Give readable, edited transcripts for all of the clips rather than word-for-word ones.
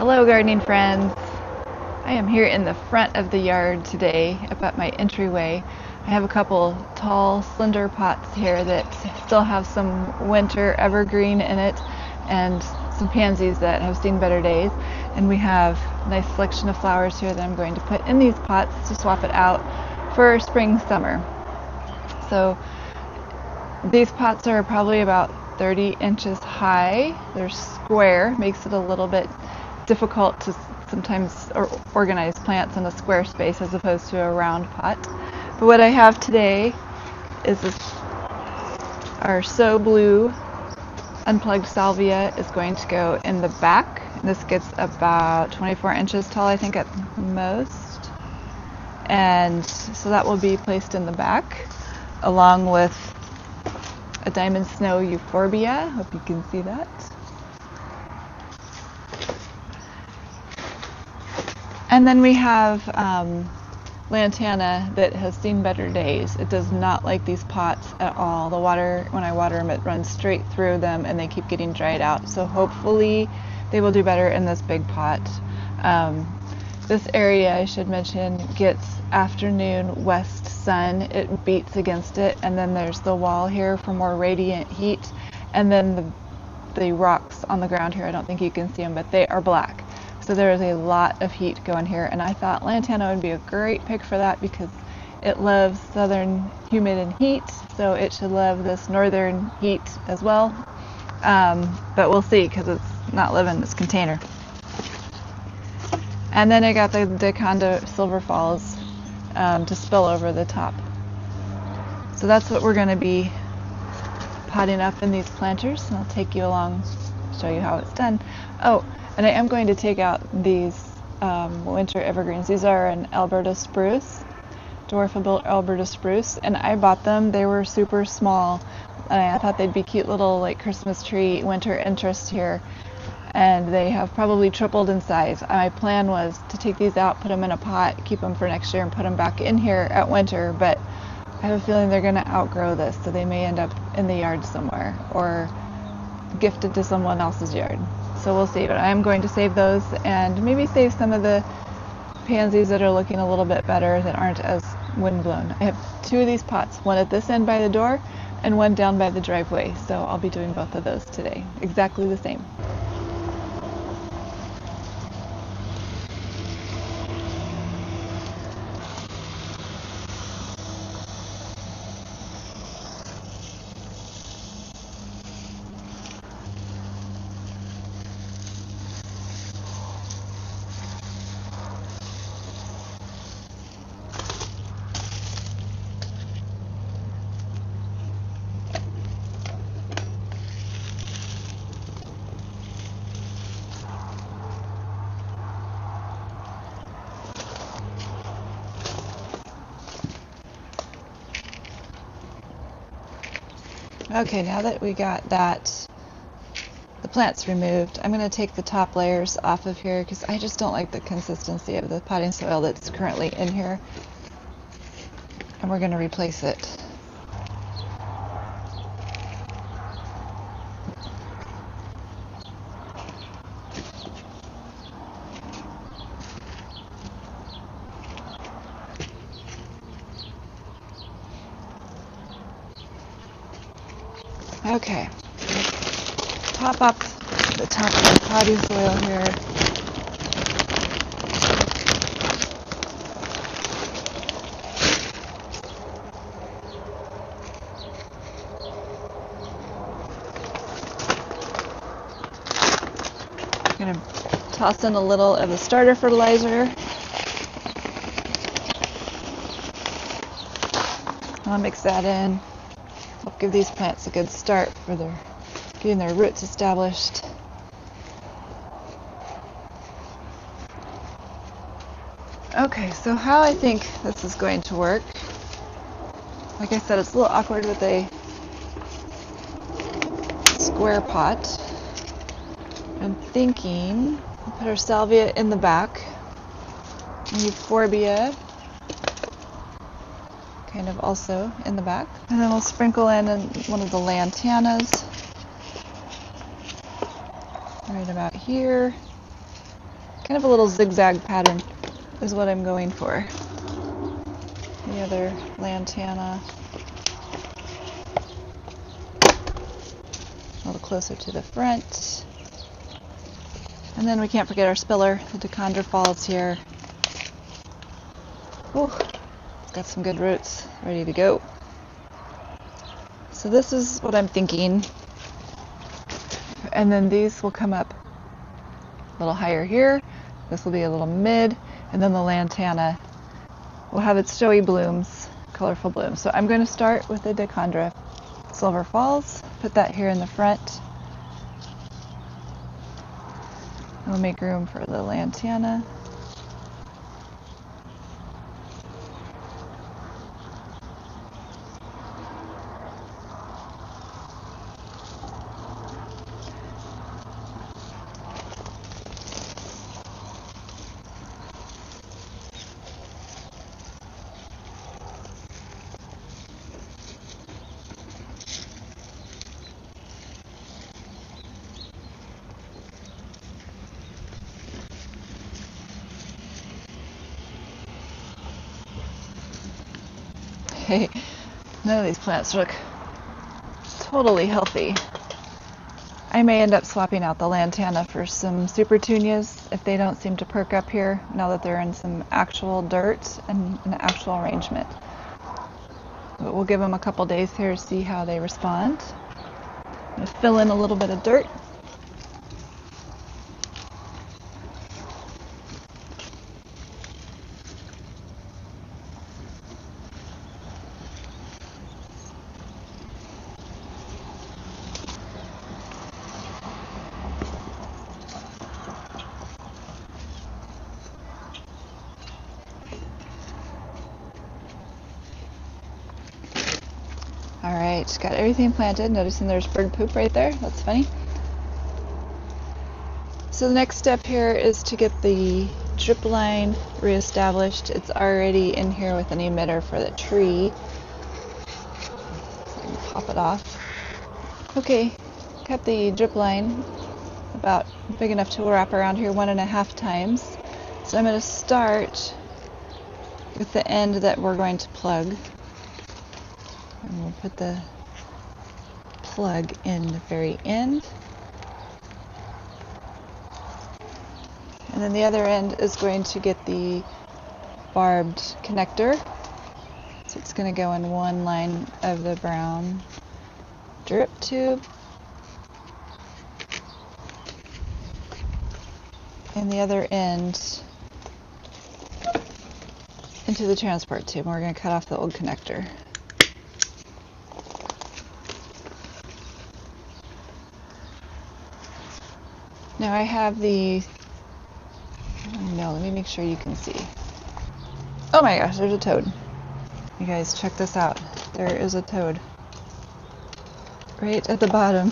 Hello gardening friends. I am here in the front of the yard today up at my entryway. I have a couple tall slender pots here that still have some winter evergreen in it and some pansies that have seen better days, and we have a nice selection of flowers here that I'm going to put in these pots to swap it out for spring summer. So these pots are probably about 30 inches high. They're square, makes it a little bit difficult to sometimes organize plants in a square space as opposed to a round pot. But what I have today is our So Blue unplugged salvia is going to go in the back. This gets about 24 inches tall, I think, at most. And so that will be placed in the back along with a diamond snow euphorbia. Hope you can see that. And then we have lantana that has seen better days. It does not like these pots at all. The water, when I water them, it runs straight through them and they keep getting dried out. So hopefully they will do better in this big pot. This area, I should mention, gets afternoon west sun. It beats against it, and then there's the wall here for more radiant heat, and then the rocks on the ground here, I don't think you can see them, but they are black. So there is a lot of heat going here, and I thought lantana would be a great pick for that because it loves southern humid and heat, so it should love this northern heat as well. But we'll see because it's not living in this container. And then I got the Daconda Silver Falls to spill over the top. So that's what we're going to be potting up in these planters, and I'll take you along, show you how it's done. Oh, and I am going to take out these winter evergreens. These are an Alberta spruce, dwarf Alberta spruce, and I bought them. They were super small, and I thought they'd be cute little like Christmas tree winter interest here. And they have probably tripled in size. My plan was to take these out, put them in a pot, keep them for next year, and put them back in here at winter, but I have a feeling they're going to outgrow this, so they may end up in the yard somewhere or gifted to someone else's yard. So we'll see, but I am going to save those and maybe save some of the pansies that are looking a little bit better, that aren't as windblown. I have two of these pots, one at this end by the door and one down by the driveway, so I'll be doing both of those today, exactly the same. Okay, now that we got the plants removed, I'm going to take the top layers off of here because I just don't like the consistency of the potting soil that's currently in here, and we're going to replace it. Okay, top up the top of the potting soil here. I'm going to toss in a little of the starter fertilizer. I'll mix that in. I'll give these plants a good start for getting their roots established. Okay, so how I think this is going to work. Like I said, it's a little awkward with a square pot. I'm thinking we'll put our salvia in the back, euphorbia kind of also in the back. And then we'll sprinkle in one of the lantanas right about here. kind of a little zigzag pattern is what I'm going for. The other lantana. A little closer to the front. And then we can't forget our spiller, the Dichondra Falls here. Ooh, it's got some good roots ready to go. So this is what I'm thinking. And then these will come up a little higher here. This will be a little mid. And then the lantana will have its showy blooms, colorful blooms. So I'm going to start with the Dichondra Silver Falls. Put that here in the front. We'll make room for the lantana. None of these plants look totally healthy. I may end up swapping out the lantana for some supertunias if they don't seem to perk up here now that they're in some actual dirt and an actual arrangement. But we'll give them a couple days here to see how they respond. I'm going to fill in a little bit of dirt. Alright, got everything planted. Noticing there's bird poop right there. That's funny. So the next step here is to get the drip line reestablished. It's already in here with an emitter for the tree. So I can pop it off. Okay, got the drip line about big enough to wrap around here 1.5 times. So I'm going to start with the end that we're going to plug. And we'll put the plug in the very end. And then the other end is going to get the barbed connector. So it's going to go in one line of the brown drip tube. And the other end into the transport tube. And we're going to cut off the old connector. Now I have the, no, let me make sure you can see. Oh my gosh, there's a toad. You guys, check this out. There is a toad. Right at the bottom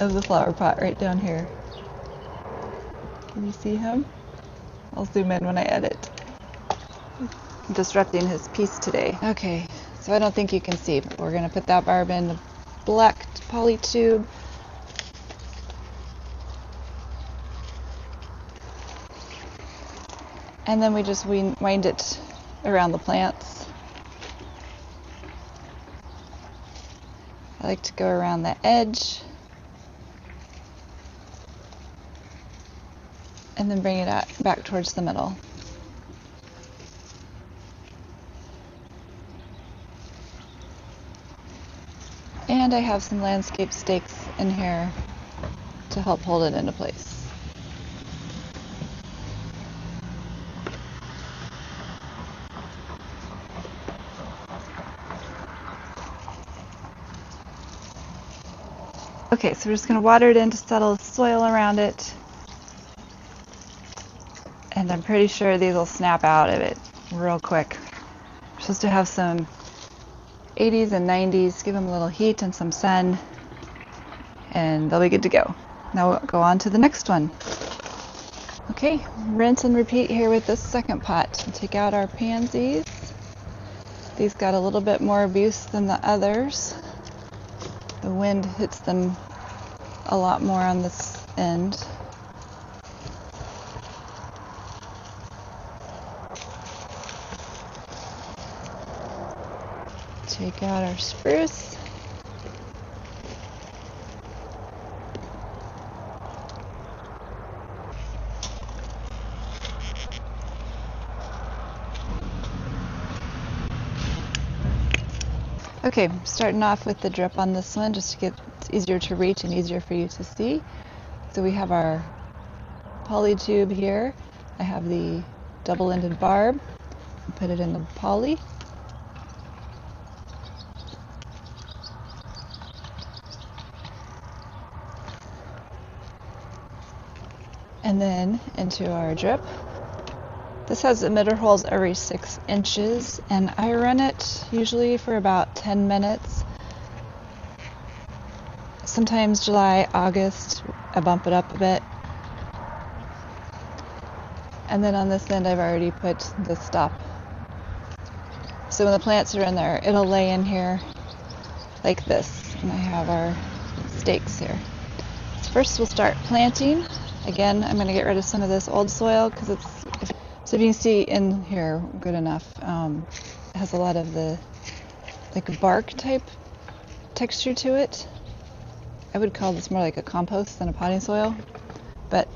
of the flower pot, right down here. Can you see him? I'll zoom in when I edit. I'm disrupting his peace today. Okay, so I don't think you can see, but we're going to put that barb in the black poly tube. And then we just wind it around the plants. I like to go around the edge and then bring it out back towards the middle. And I have some landscape stakes in here to help hold it into place. Okay, so we're just going to water it in to settle the soil around it. And I'm pretty sure these will snap out of it real quick. We're supposed to have some 80s and 90s, give them a little heat and some sun, and they'll be good to go. Now we'll go on to the next one. Okay, rinse and repeat here with this second pot. We'll take out our pansies. These got a little bit more abuse than the others. The wind hits them a lot more on this end. Take out our spruce. Okay, starting off with the drip on this one just to get it's easier to reach and easier for you to see. So we have our poly tube here. I have the double-ended barb. Put it in the poly. And then into our drip. This has emitter holes every 6 inches, and I run it usually for about 10 minutes. Sometimes July, August, I bump it up a bit. And then on this end, I've already put the stop. So when the plants are in there, it'll lay in here like this. And I have our stakes here. So first we'll start planting. Again, I'm going to get rid of some of this old soil because it's, so if you can see in here good enough, it has a lot of the like bark type texture to it. I would call this more like a compost than a potting soil. But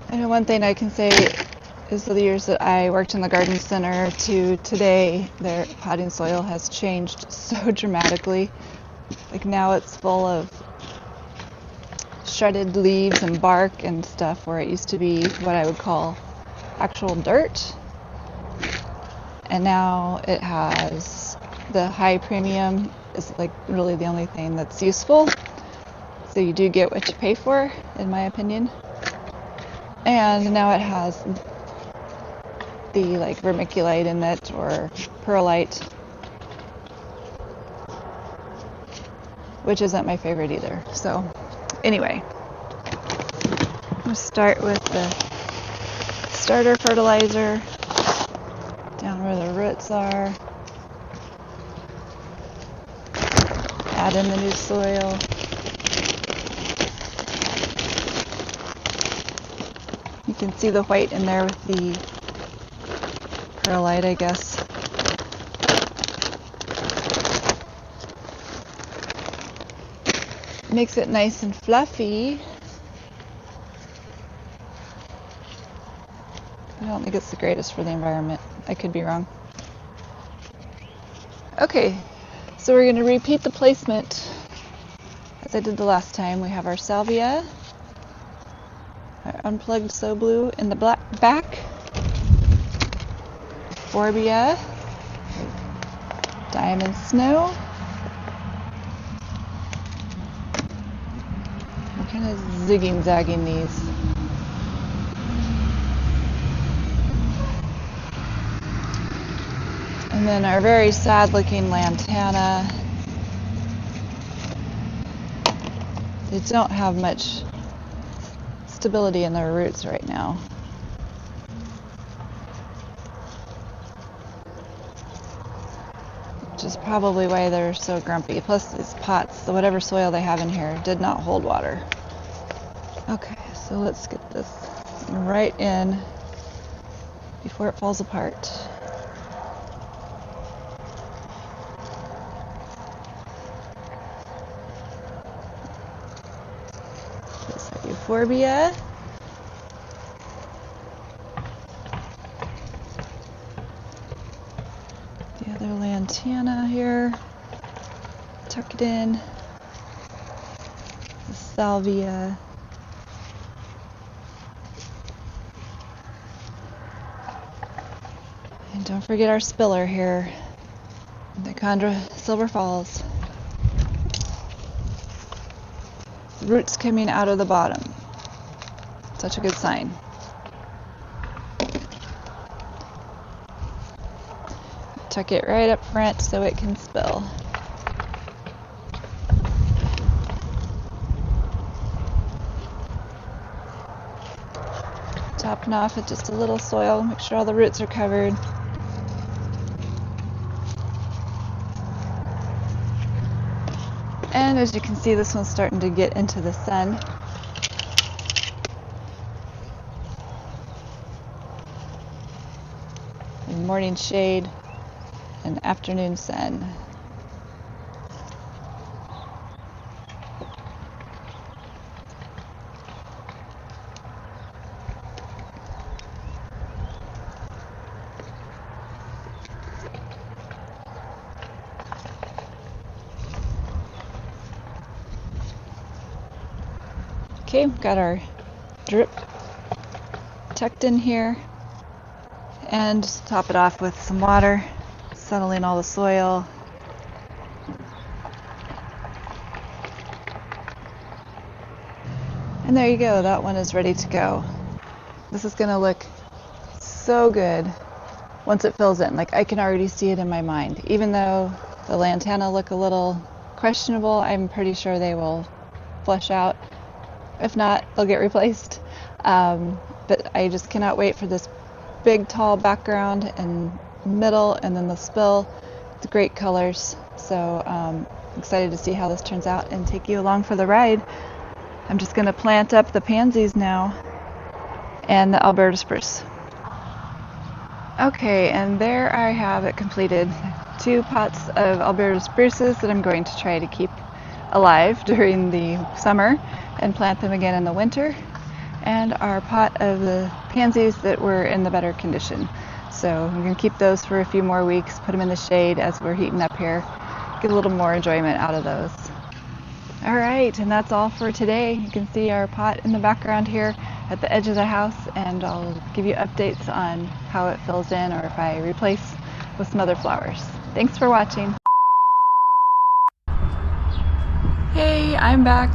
I know one thing I can say is the years that I worked in the garden center to today, their potting soil has changed so dramatically. Like now it's full of shredded leaves and bark and stuff, where it used to be what I would call actual dirt. And now it has the high premium is like really the only thing that's useful. So you do get what you pay for, in my opinion. And now it has the like vermiculite in it or perlite, which isn't my favorite either. So anyway, we'll start with the starter fertilizer down where the roots are. Add in the new soil. You can see the white in there with the perlite, I guess. Makes it nice and fluffy. I don't think it's the greatest for the environment. I could be wrong. Okay, so we're going to repeat the placement as I did the last time. We have our salvia, our unplugged so blue in the back, euphorbia, diamond snow. We're kind of zigging zagging these. And then our very sad looking lantana. They don't have much stability in their roots right now. Which is probably why they're so grumpy. Plus these pots, so whatever soil they have in here did not hold water. Okay, so let's get this right in before it falls apart. Euphorbia. The other lantana here. Tuck it in. The salvia. And don't forget our spiller here. The Chondra Silver Falls. Roots coming out of the bottom. Such a good sign. Tuck it right up front so it can spill. Topping off with just a little soil, make sure all the roots are covered. And as you can see, this one's starting to get into the sun. In morning shade. and afternoon sun. Okay, we've got our drip tucked in here, and just top it off with some water, settling all the soil. And there you go, that one is ready to go. This is gonna look so good once it fills in. Like, I can already see it in my mind. Even though the lantana look a little questionable, I'm pretty sure they will flush out. If not, they'll get replaced. But I just cannot wait for this big tall background and middle, and then the spill. It's great colors. So excited to see how this turns out and take you along for the ride. I'm just going to plant up the pansies now and the Alberta spruce. Okay, and there I have it completed. 2 pots of Alberta spruces that I'm going to try to keep alive during the summer and plant them again in the winter, and our pot of the pansies that were in the better condition. So we're going to keep those for a few more weeks, put them in the shade as we're heating up here, get a little more enjoyment out of those. All right, and that's all for today. You can see our pot in the background here at the edge of the house, and I'll give you updates on how it fills in or if I replace with some other flowers. Thanks for watching. Hey, I'm back.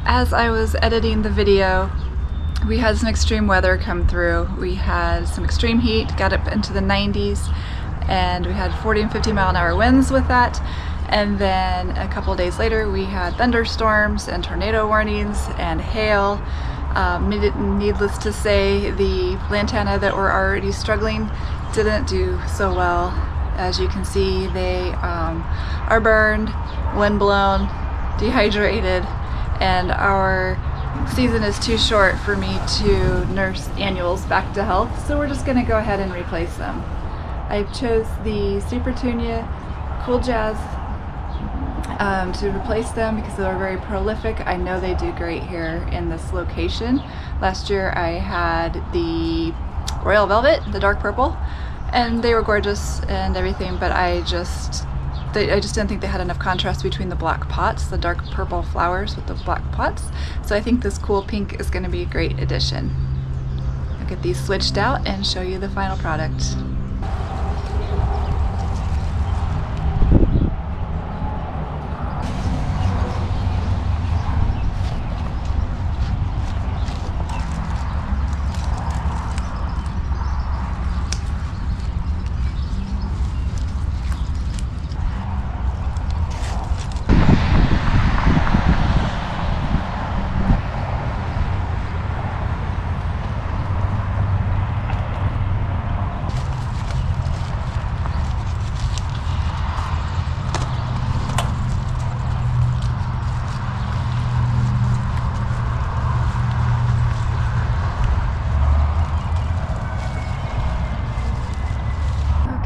As I was editing the video, we had some extreme weather come through. We had some extreme heat, got up into the 90s, and we had 40 and 50 mile an hour winds with that. And then a couple days later, we had thunderstorms and tornado warnings and hail. Needless to say, the lantana that were already struggling didn't do so well. As you can see, they are burned, windblown, dehydrated, and our season is too short for me to nurse annuals back to health, so we're just going to go ahead and replace them. I chose the Sea Petunia Cool Jazz to replace them because they're very prolific. I know they do great here in this location. Last year I had the Royal Velvet, the dark purple, and they were gorgeous and everything, but I just didn't think they had enough contrast between the black pots, the dark purple flowers with the black pots. So I think this cool pink is going to be a great addition. I'll get these switched out and show you the final product.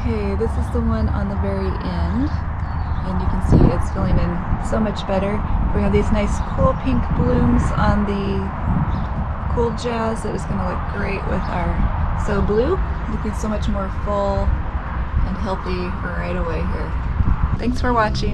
Okay, this is the one on the very end, and you can see it's filling in so much better. We have these nice cool pink blooms on the Cool Jazz that is going to look great with our So Blue, looking so much more full and healthy right away here. Thanks for watching.